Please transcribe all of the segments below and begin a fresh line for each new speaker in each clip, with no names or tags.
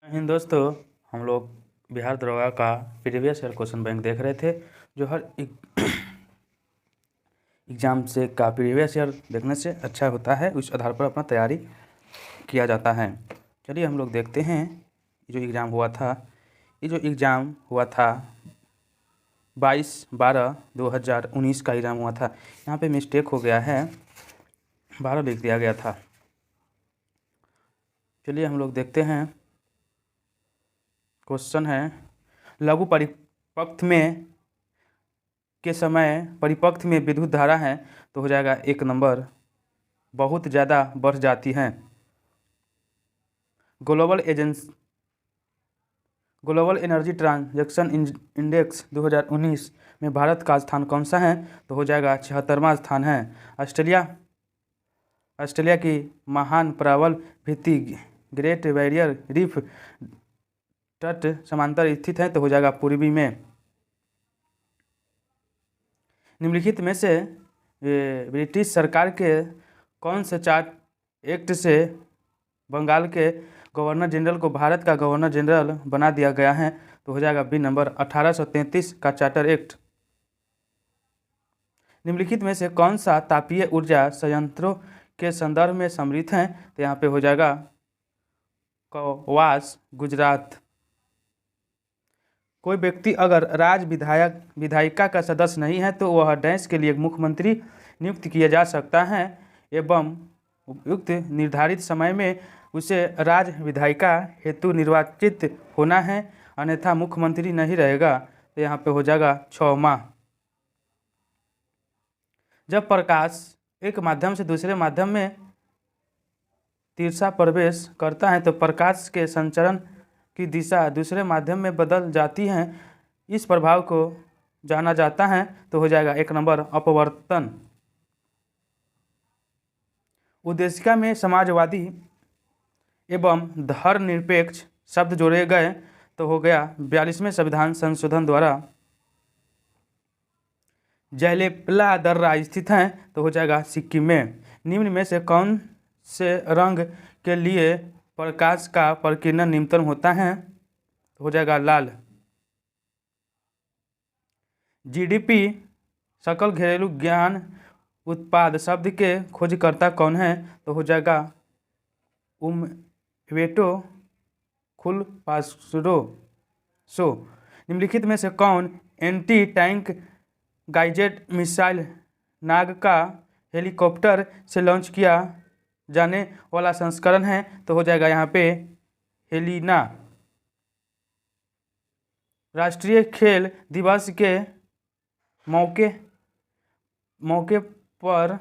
हिंद दोस्तों, हम लोग बिहार दरोगा का प्रीवियस ईयर क्वेश्चन बैंक देख रहे थे। जो हर एग्ज़ाम से का प्रीवियस ईयर देखने से अच्छा होता है, उस आधार पर अपना तैयारी किया जाता है। चलिए हम लोग देखते हैं जो एग्ज़ाम हुआ था। ये जो एग्ज़ाम हुआ था 22/12/2019 का एग्ज़ाम हुआ था। यहाँ पे मिस्टेक हो गया है, 12 लिख दिया गया था। चलिए हम लोग देखते हैं। क्वेश्चन है, लघु परिपक्व में के समय परिपक्व में विद्युत धारा है तो हो जाएगा 1 नंबर, बहुत ज़्यादा बढ़ जाती है। ग्लोबल एनर्जी ट्रांजैक्शन इंडेक्स 2019 में भारत का स्थान कौन सा है तो हो जाएगा 76वां स्थान है। ऑस्ट्रेलिया की महान प्रबल भित्ति ग्रेट बैरियर रीफ तट समांतर स्थित है तो हो जाएगा पूर्वी में। निम्नलिखित में से ब्रिटिश सरकार के कौन से 4 एक्ट से बंगाल के गवर्नर जनरल को भारत का गवर्नर जनरल बना दिया गया है तो हो जाएगा बी नंबर 1833 का चार्टर एक्ट। निम्नलिखित में से कौन सा तापीय ऊर्जा संयंत्रों के संदर्भ में समृद्ध है तो यहाँ पे हो जाएगा कवास, गुजरात। कोई व्यक्ति अगर राज्य विधायिका का सदस्य नहीं है तो वह डैश के लिए मुख्यमंत्री नियुक्त किया जा सकता है एवं उपयुक्त निर्धारित समय में उसे राज्य विधायिका हेतु निर्वाचित होना है, अन्यथा मुख्यमंत्री नहीं रहेगा तो यहाँ पे हो जाएगा 6 माह। जब प्रकाश एक माध्यम से दूसरे माध्यम में तिरछा प्रवेश करता है तो प्रकाश के संचरण की दिशा दूसरे माध्यम में बदल जाती है। इस प्रभाव को जाना जाता है तो हो जाएगा 1 नंबर अपवर्तन। उद्देशिका में समाजवादी एवं धर्मनिरपेक्ष शब्द जोड़े गए तो हो गया 42वें संविधान संशोधन द्वारा। जयलेपला दर्रा स्थित है तो हो जाएगा सिक्किम में। निम्न में से कौन से रंग के लिए प्रकाश का प्रकीर्णन न्यूनतम होता है तो हो जाएगा लाल। जीडीपी सकल घरेलू ज्ञान उत्पाद शब्द के खोजकर्ता कौन है तो हो जाएगा उम्बेर्टो खुलपासो। निम्नलिखित में से कौन एंटी टैंक गाइडेड मिसाइल नाग का हेलीकॉप्टर से लॉन्च किया जाने वाला संस्करण है तो हो जाएगा यहाँ पे हेलिना। राष्ट्रीय खेल दिवस के मौके पर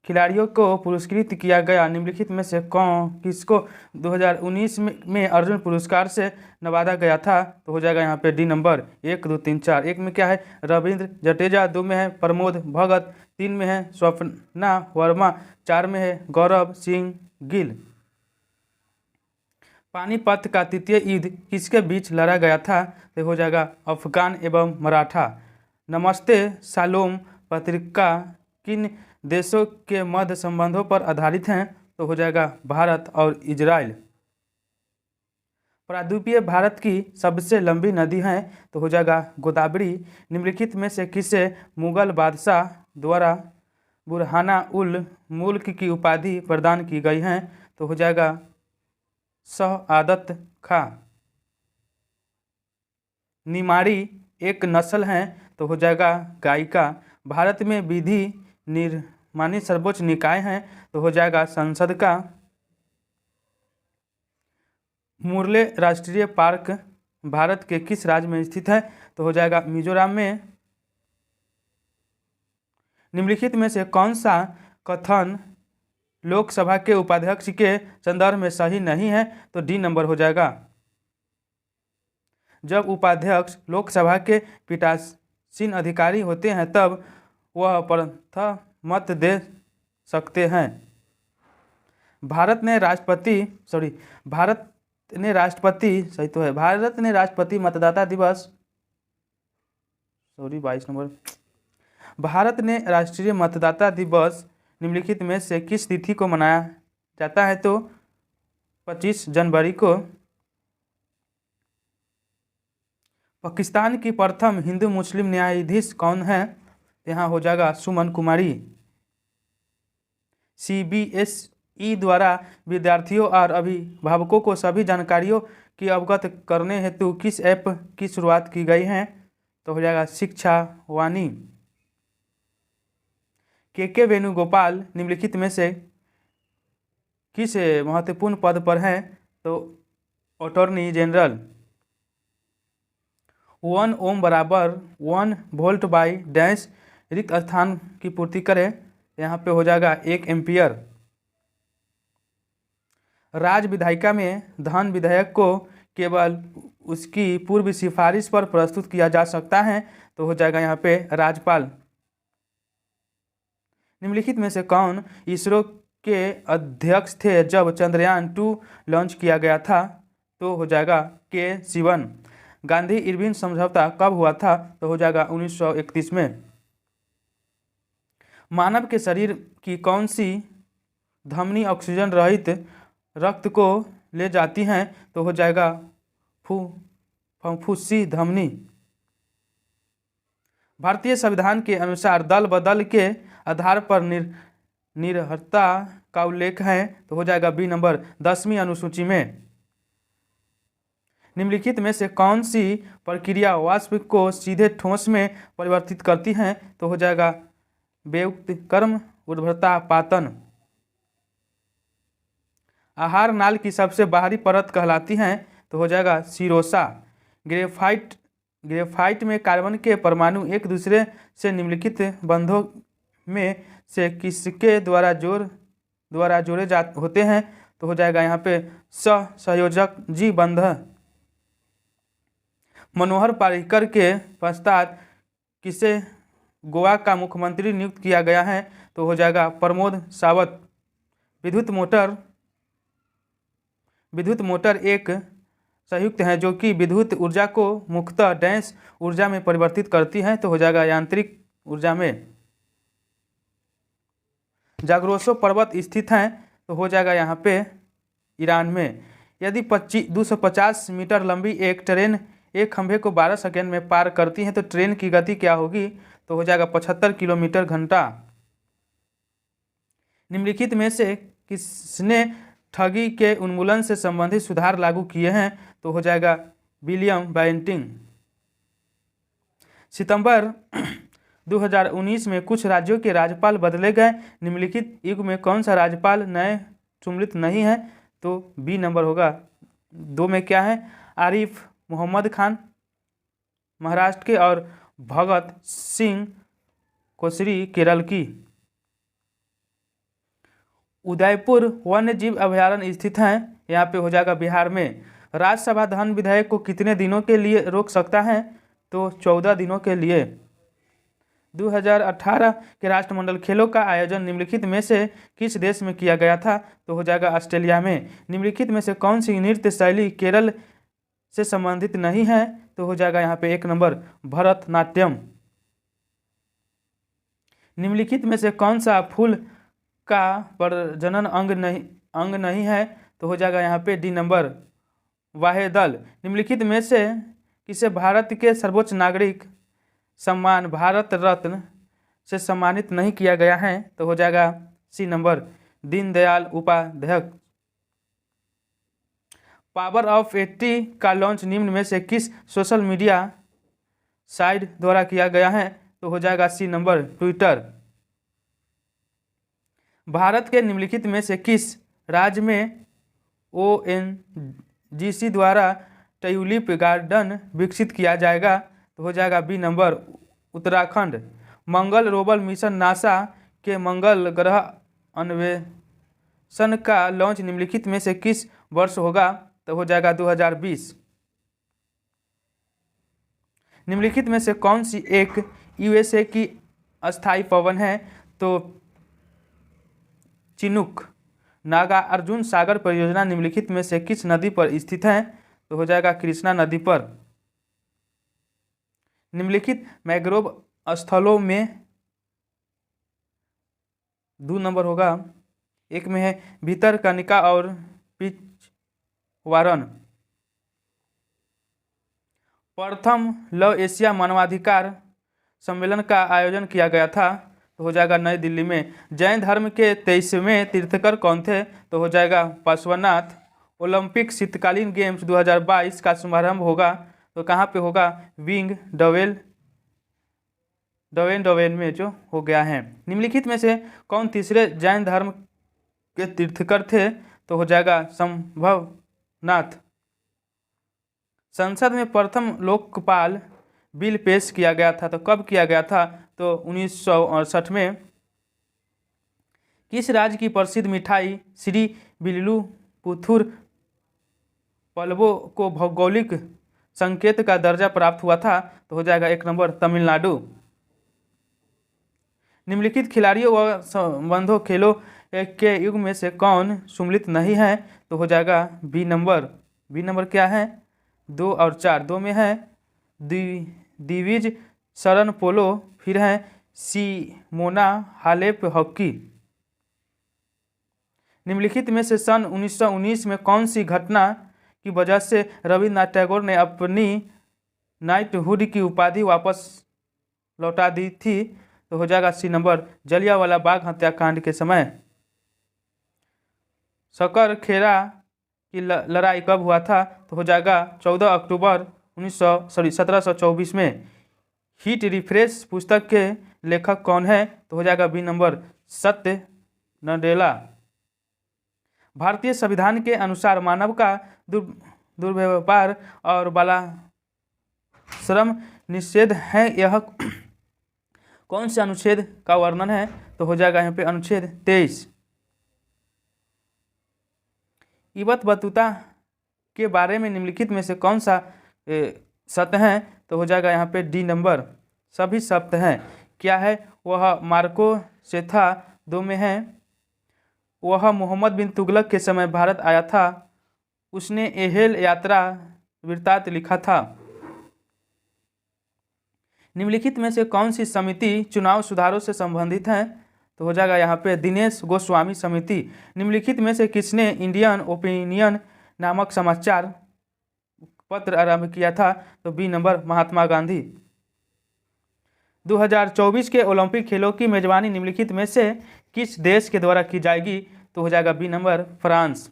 खिलाड़ियों को पुरस्कृत किया गया। निम्नलिखित में से किसको 2019 में अर्जुन पुरस्कार से नवाजा गया था तो हो जाएगा यहाँ पे डी नंबर 1 2 3 4। 1 में क्या है रविंद्र जडेजा, 2 में है प्रमोद भगत, 3 में है स्वप्ना वर्मा, 4 में है गौरव सिंह गिल। पानीपत का तृतीय युद्ध किसके बीच लड़ा गया था तो हो जाएगा अफगान एवं मराठा। नमस्ते शालोम पत्रिका किन देशों के मध्य संबंधों पर आधारित हैं तो हो जाएगा भारत और इजराइल। प्रायद्वीपीय भारत की सबसे लंबी नदी है तो हो जाएगा गोदावरी। निम्नलिखित में से किसे मुगल बादशाह द्वारा बुरहाना उल मुल्क की उपाधि प्रदान की गई है तो हो जाएगा सआदत खां। निमाड़ी एक नस्ल है तो हो जाएगा गायिका। भारत में विधि निर्माणित सर्वोच्च निकाय है तो हो जाएगा संसद का। मुरले राष्ट्रीय पार्क भारत के किस राज्य में स्थित है तो हो जाएगा मिजोरम में। निम्नलिखित में से कौन सा कथन लोकसभा के उपाध्यक्ष के संदर्भ में सही नहीं है तो डी नंबर हो जाएगा। जब उपाध्यक्ष लोकसभा के पीठासीन अधिकारी होते हैं तब वह प्रथम मत दे सकते हैं। भारत ने राष्ट्रपति मतदाता दिवस 22 नंबर। भारत ने राष्ट्रीय मतदाता दिवस निम्नलिखित में से किस तिथि को मनाया जाता है तो 25 जनवरी को। पाकिस्तान की प्रथम हिंदू मुस्लिम न्यायाधीश कौन है? यहाँ हो जाएगा सुमन कुमारी। CBSE द्वारा विद्यार्थियों और अभिभावकों को सभी जानकारियों की अवगत करने हेतु किस ऐप की शुरुआत की गई है? तो हो जाएगा शिक्षा वाणी। के वेणुगोपाल निम्नलिखित में से किस महत्वपूर्ण पद पर हैं? तो अटॉर्नी जनरल। 1 ओम बराबर 1 वोल्ट बाई डैश रिक्त स्थान की पूर्ति करें। यहाँ पे हो जाएगा 1 एम्पियर। राज्य विधायिका में धन विधेयक को केवल उसकी पूर्व सिफारिश पर प्रस्तुत किया जा सकता है। तो हो जाएगा यहाँ पे राज्यपाल। निम्नलिखित में से कौन इसरो के अध्यक्ष थे जब चंद्रयान-2 लॉन्च किया गया था? तो हो जाएगा के सिवन। गांधी इरविन समझौता कब हुआ था? तो हो जाएगा 1931 में। मानव के शरीर की कौन सी धमनी ऑक्सीजन रहित रक्त को ले जाती हैं? तो हो जाएगा फुफ्फुसी धमनी। भारतीय संविधान के अनुसार दल बदल के आधार पर निर्भरता का उल्लेख है। तो हो जाएगा बी नंबर 10वीं अनुसूची में। निम्नलिखित में से कौन सी प्रक्रिया वाष्प को सीधे ठोस में परिवर्तित करती है? तो हो जाएगा व्युत्क्रम ऊर्ध्वता पातन। आहार नाल की सबसे बाहरी परत कहलाती है? तो हो जाएगा सिरोसा। ग्रेफाइट में कार्बन के परमाणु एक दूसरे से निम्नलिखित बंधों में से किसके द्वारा जोड़े होते हैं? तो हो जाएगा यहाँ पे सहसंयोजक जी बंध। मनोहर पर्रिकर के पश्चात किसे गोवा का मुख्यमंत्री नियुक्त किया गया है? तो हो जाएगा प्रमोद सावंत। विद्युत मोटर एक संयुक्त है जो कि विद्युत ऊर्जा को मुख्यतः डैश ऊर्जा में परिवर्तित करती है। तो हो जाएगा यांत्रिक ऊर्जा में। जाग्रोसो पर्वत स्थित है? तो हो जाएगा यहाँ पे ईरान में। यदि 250 मीटर लंबी एक ट्रेन एक खंभे को 12 सेकेंड में पार करती है तो ट्रेन की गति क्या होगी? तो हो जाएगा 75 किलोमीटर घंटा। निम्नलिखित में से किसने ठगी के उन्मूलन से संबंधित सुधार लागू किए हैं? तो हो जाएगा विलियम बेंटिंक। सितंबर 2019 में कुछ राज्यों के राज्यपाल बदले गए। निम्नलिखित युग में कौन सा राज्यपाल नए चुनित नहीं है? तो बी नंबर होगा। 2 में क्या है? आरिफ मोहम्मद खान महाराष्ट्र के और भगत सिंह कोश्यारी केरल की। उदयपुर वन्य जीव अभयारण्य स्थित है? यहाँ पे हो जाएगा बिहार में। राज्यसभा धन विधेयक को कितने दिनों के लिए रोक सकता है? तो 14 दिनों के लिए। 2018 के राष्ट्रमंडल खेलों का आयोजन निम्नलिखित में से किस देश में किया गया था? तो हो जाएगा ऑस्ट्रेलिया में। निम्नलिखित में से कौन सी नृत्य शैली केरल से संबंधित नहीं है? तो हो जाएगा यहाँ पे 1 नंबर भरतनाट्यम। निम्नलिखित में से कौन सा फूल का प्रजनन अंग नहीं है? तो हो जाएगा यहाँ पे डी नंबर वाहेदल। निम्नलिखित में से किसे भारत के सर्वोच्च नागरिक सम्मान भारत रत्न से सम्मानित नहीं किया गया है? तो हो जाएगा C number Deendayal Upadhyay. Power of 80 का लॉन्च निम्न में से किस सोशल मीडिया साइट द्वारा किया गया है? तो हो जाएगा सी नंबर ट्विटर। भारत के निम्नलिखित में से किस राज्य में ONGC द्वारा ट्यूलिप गार्डन विकसित किया जाएगा? तो हो जाएगा बी नंबर उत्तराखंड। मंगल रोवर मिशन नासा के मंगल ग्रह अन्वेषण का लॉन्च निम्नलिखित में से किस वर्ष होगा? तो हो जाएगा 2020। निम्नलिखित में से कौन सी एक USA की अस्थायी पवन है? तो चिनूक। नागार्जुन सागर परियोजना निम्नलिखित में से किस नदी पर स्थित है? तो हो जाएगा कृष्णा नदी पर। निम्नलिखित मैंग्रोव स्थलों में 2 नंबर होगा। एक में है भितरकनिका और पिचवारण। प्रथम लव एशिया मानवाधिकार सम्मेलन का आयोजन किया गया था? तो हो जाएगा नई दिल्ली में। जैन धर्म के 23वें तीर्थंकर कौन थे? तो हो जाएगा पार्श्वनाथ। ओलंपिक शीतकालीन गेम्स 2022 का शुभारंभ होगा तो कहाँ पे होगा? विंग डवेन में जो हो गया है। निम्नलिखित में से कौन तीसरे जैन धर्म के तीर्थंकर थे? तो हो जाएगा संभवनाथ। संसद में प्रथम लोकपाल बिल पेश किया गया था तो कब किया गया था? तो 1968 में। किस राज्य की प्रसिद्ध मिठाई श्री विल्लुपुथुर पल्लवो को भौगोलिक संकेत का दर्जा प्राप्त हुआ था? तो हो जाएगा 1 नंबर तमिलनाडु। निम्नलिखित खिलाड़ियों व संबंधों खेलों के युग में से कौन सम्मिलित नहीं है? तो हो जाएगा बी नंबर क्या है? 2 और 4। 2 में है दिविज शरण पोलो, फिर है सिमोना हालेप हॉकी। निम्नलिखित में से सन 1919 में कौन सी घटना की वजह से रविन्द्रनाथ टैगोर ने अपनी नाइटहुड की उपाधि वापस लौटा दी थी? तो हो जाएगा सी नंबर जलियांवाला बाग हत्याकांड के समय। सकरखेड़ा की लड़ाई कब हुआ था? तो हो जाएगा 14 अक्टूबर 1724 में। हीट रिफ्रेश पुस्तक के लेखक कौन है? तो हो जाएगा बी नंबर सत्य नडेला। भारतीय संविधान के अनुसार मानव का दुर्व्यवहार और बालाश्रम निषेध है, यह कौन से अनुच्छेद का वर्णन है? तो हो जाएगा यहाँ पे अनुच्छेद 23। इबत बतूता के बारे में निम्नलिखित में से कौन सा सत्य है? तो हो जाएगा यहाँ पे डी नंबर सभी सत्य हैं। क्या है? वह मार्को से था। 2 में है वह मोहम्मद बिन तुगलक के समय भारत आया था। उसने एहेल यात्रा वृत्तांत लिखा था। निम्नलिखित में से कौन सी समिति चुनाव सुधारों से संबंधित है? तो हो जाएगा यहाँ पे दिनेश गोस्वामी समिति। निम्नलिखित में से किसने इंडियन ओपिनियन नामक समाचार पत्र आरंभ किया था? तो बी नंबर महात्मा गांधी। 2024 के ओलंपिक खेलों की मेजबानी निम्नलिखित में से किस देश के द्वारा की जाएगी? तो हो जाएगा बी नंबर फ्रांस।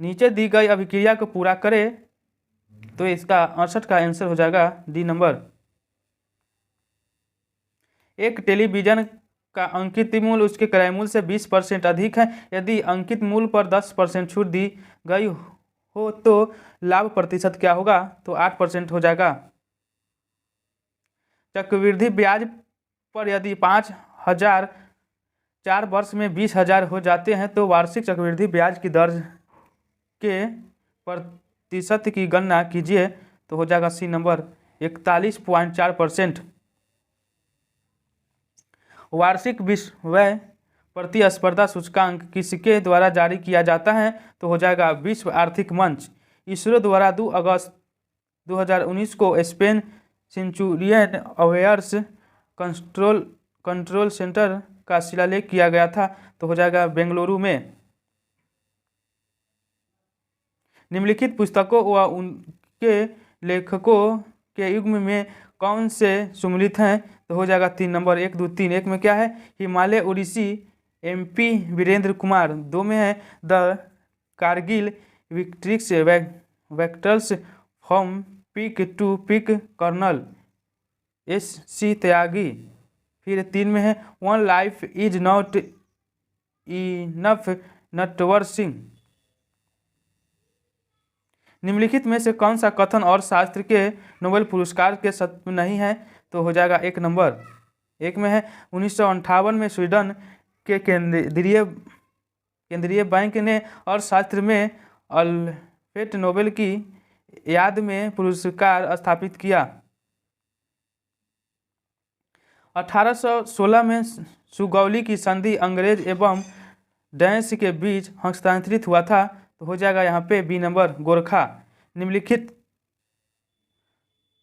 नीचे दी गई अभिक्रिया को पूरा करें तो इसका 68 का आंसर हो जाएगा डी नंबर। एक टेलीविजन का अंकित मूल्य उसके क्रय मूल्य से 20% अधिक है। यदि अंकित मूल्य पर 10% छूट दी गई हो तो लाभ प्रतिशत क्या होगा? तो 8% हो जाएगा। चक्रवृद्धि ब्याज पर यदि 5,000 4 वर्ष में 20,000 हो जाते हैं तो वार्षिक चक्रवृद्धि ब्याज की दर के प्रतिशत की गणना कीजिए। तो हो जाएगा सी नंबर 41.4%। वार्षिक विश्व प्रतिस्पर्धा सूचकांक किसके द्वारा जारी किया जाता है? तो हो जाएगा विश्व आर्थिक मंच। इसरो द्वारा 2 अगस्त 2019 को स्पेन सेंचुरियन अवेयर्स कंट्रोल सेंटर का शिलान्यास किया गया था। तो हो जाएगा बेंगलुरु में। निम्नलिखित पुस्तकों व उनके लेखकों के युग में कौन से सम्मिलित हैं? तो हो जाएगा 3 नंबर 1, 2, 3। 1 में क्या है? हिमालय ओडिसी MP वीरेंद्र कुमार। 2 में है the Kargil victrix vectors from peak to peak colonel SC Tyagi. फिर 3 में है one life is not enough Natwar Singh. निम्नलिखित में से कौन सा कथन और शास्त्र के नोबेल पुरस्कार के सत्य नहीं है? तो हो जाएगा 1 नंबर। 1 में है 1958 में स्वीडन के केंद्रीय बैंक ने अर्थशास्त्र में अल्फ्रेड नोबेल की याद में पुरस्कार स्थापित किया। 1816 में सुगौली की संधि अंग्रेज एवं डैश के बीच हस्तांतरित हुआ था। तो हो जाएगा यहाँ पे बी नंबर गोरखा। निम्नलिखित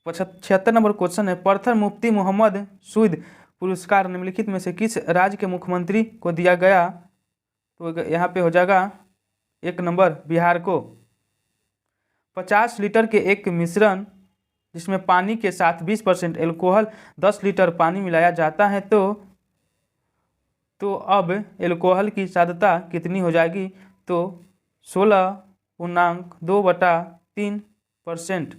76 नंबर क्वेश्चन है प्रथम मुफ्ती मोहम्मद सुईद पुरस्कार निम्नलिखित में से किस राज्य के मुख्यमंत्री को दिया गया? तो यहाँ पे हो जाएगा 1 नंबर बिहार को। 50 लीटर के एक मिश्रण जिसमें पानी के साथ 20% एल्कोहल 10 लीटर पानी मिलाया जाता है तो अब एल्कोहल की सांद्रता कितनी हो जाएगी? तो 16.2/3%।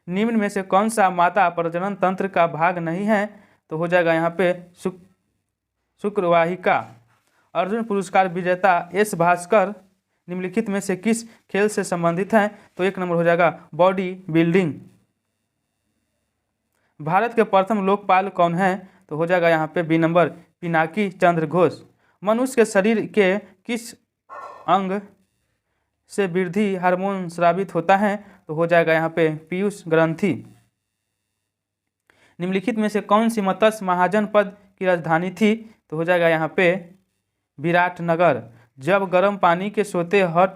निम्न में से कौन सा मादा प्रजनन तंत्र का भाग नहीं है? तो हो जाएगा यहाँ पे शुक्रवाहिका। अर्जुन पुरस्कार विजेता एस भास्कर निम्नलिखित में से किस खेल से संबंधित हैं? तो 1 नंबर हो जाएगा बॉडी बिल्डिंग। भारत के प्रथम लोकपाल कौन है? तो हो जाएगा यहाँ पे बी नंबर पिनाकी चंद्र घोष। मनुष्य के शरीर के किस अंग से वृद्धि हार्मोन स्रावित होता है? तो हो जाएगा यहाँ पे पीयूष ग्रंथि। निम्नलिखित में से कौन सी मत्स्य महाजनपद की राजधानी थी? तो हो जाएगा यहाँ पे विराटनगर। जब गर्म पानी के सोते हॉट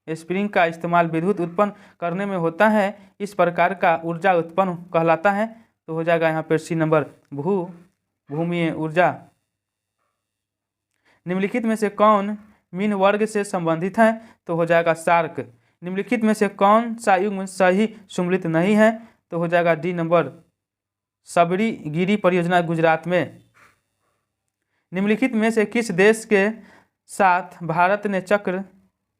स्प्रिंग का इस्तेमाल विद्युत उत्पन्न करने में होता है, इस प्रकार का ऊर्जा उत्पन्न कहलाता है? तो हो जाएगा यहाँ पे सी नंबर भूमीय ऊर्जा। निम्नलिखित में से कौन मीन वर्ग से संबंधित है? तो हो जाएगा शार्क। निम्नलिखित में से कौन सा युग्म सही सम्मिलित नहीं है? तो हो जाएगा डी नंबर सबरी गिरी परियोजना गुजरात में। निम्नलिखित में से किस देश के साथ भारत ने चक्र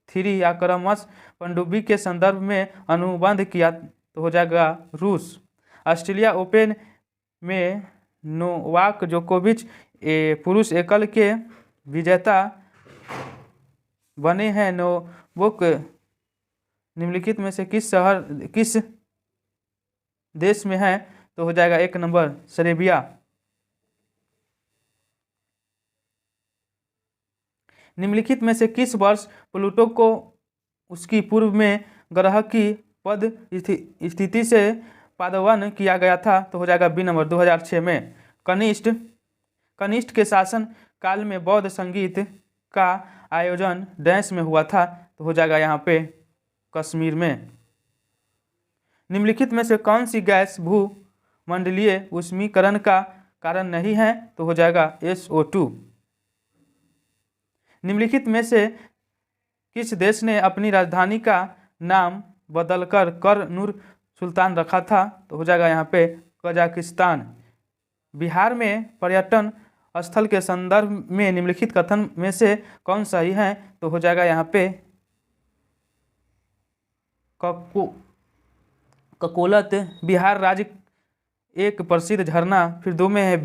3 आक्रमश पनडुब्बी के संदर्भ में अनुबंध किया? तो हो जाएगा रूस। ऑस्ट्रेलिया ओपन में नोवाक जोकोविच पुरुष एकल के विजेता बने हैं। नोवाक निम्नलिखित में से किस देश में है? तो हो जाएगा 1 नंबर सर्बिया। निम्नलिखित में से किस वर्ष प्लूटो को उसकी पूर्व में ग्रह की पद स्थिति से पादवन किया गया था? तो हो जाएगा बी नंबर 2006 में। कनिष्ठ के शासन काल में बौद्ध संगीत का आयोजन डैश में हुआ था? तो हो जाएगा यहाँ पे कश्मीर में। निम्नलिखित में से कौन सी गैस भूमंडलीय ऊष्मीकरण का कारण नहीं है? तो हो जाएगा SO2। निम्नलिखित में से किस देश ने अपनी राजधानी का नाम बदलकर कर नूर सुल्तान रखा था? तो हो जाएगा यहाँ पे कजाकिस्तान। बिहार में पर्यटन स्थल के संदर्भ में निम्नलिखित कथन में से कौन सही है? तो हो जाएगा यहाँ पे ककोलत। बिहार राज्य एक प्रसिद्ध झरना। फिर 2 में है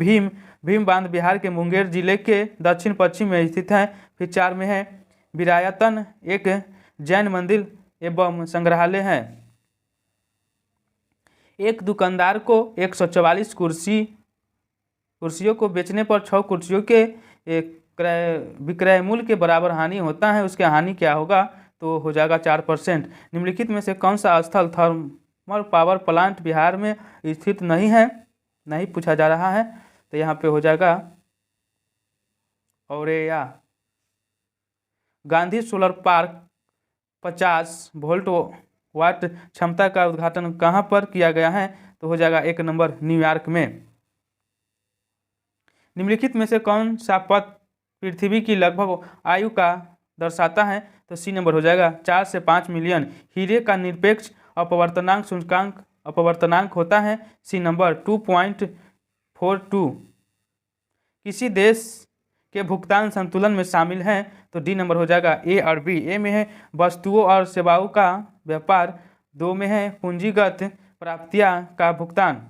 भीम बांध बिहार के मुंगेर जिले के दक्षिण पश्चिम में स्थित है। फिर 4 में है विरायतन एक जैन मंदिर एवं संग्रहालय है। एक दुकानदार को 144 कुर्सियों को बेचने पर 6 कुर्सियों के विक्रय मूल्य के बराबर हानि होता है। उसके हानि क्या होगा? तो हो जाएगा 4%। निम्नलिखित में से कौन सा स्थल थर्मल पावर प्लांट बिहार में स्थित नहीं है? नहीं पूछा जा रहा है। तो यहाँ पे हो जाएगा Auraiya. Gandhi solar park 50 volt watt क्षमता का उद्घाटन कहाँ पर किया गया है? तो हो जाएगा 1 नंबर न्यूयॉर्क में। निम्नलिखित में से कौन सा पद पृथ्वी की लगभग आयु का दर्शाता है? तो सी नंबर हो जाएगा 4 से 5 मिलियन। हीरे का निरपेक्ष अपवर्तनांक सूचकांक अपवर्तनांक होता है? C number 2.42। किसी देश के भुगतान संतुलन में शामिल हैं? तो डी नंबर हो जाएगा ए और बी। ए में है वस्तुओं और सेवाओं का व्यापार। 2 में है पूंजीगत प्राप्तियां का भुगतान।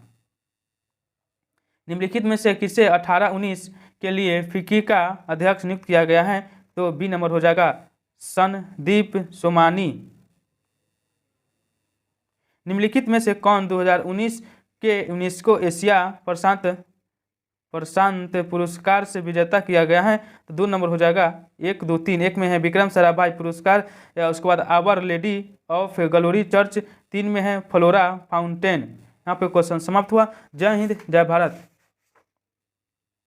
निम्नलिखित में से किसे 18-19 के लिए फिक्की का अध्यक्ष नियुक्त किया गया है? तो बी नंबर हो जाएगा संदीप सोमानी। निम्नलिखित में से कौन 2019 के यूनेस्को एशिया प्रशांत पुरस्कार से विजेता किया गया है? तो 2 नंबर हो जाएगा 1, 2, 3। 1 में है विक्रम साराभाई पुरस्कार, या उसके बाद our lady of glory church. 3 में है फ्लोरा फाउंटेन। यहाँ पे क्वेश्चन समाप्त हुआ। जय हिंद, जय भारत।